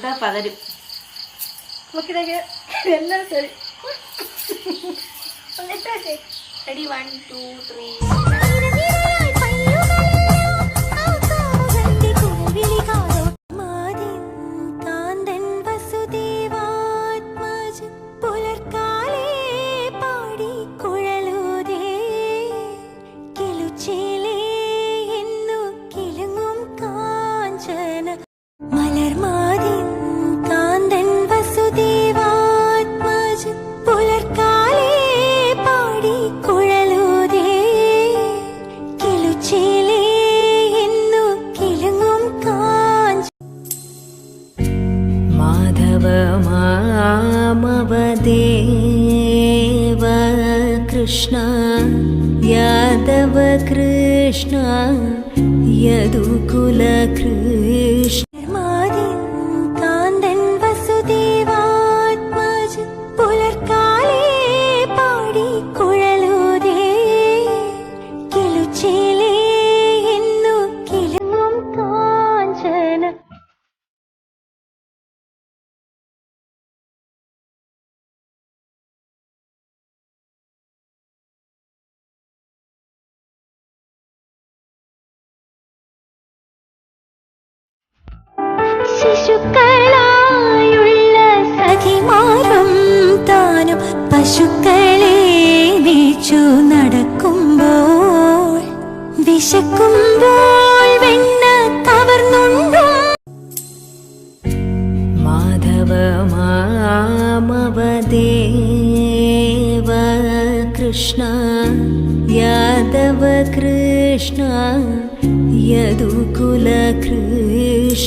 ഒക്കെ പകരും. നമുക്കിതൊക്കെ എല്ലാം ശരി. റെഡി 1 2 3. मामवदेव कृष्ण यादव कृष्ण यदुकुल कृष्ण कांदन वसुदेवात्मज पुलर्काले पाड़ी कुഴലൂതേ किलुचेले इन्नु किलुंगुम कांचन. ശിശുക്കളായുള്ള സഖിമാരും താനും പശുക്കളെ നീച്ചു നടക്കുമ്പോൾ വിശക്കുമ്പോൾ വെണ്ണ കവർന്നുണ്ടും. മാധവ മാമവദേവ കൃഷ്ണ യാദവ കൃഷ്ണ യദുകുല കൃഷ്ണ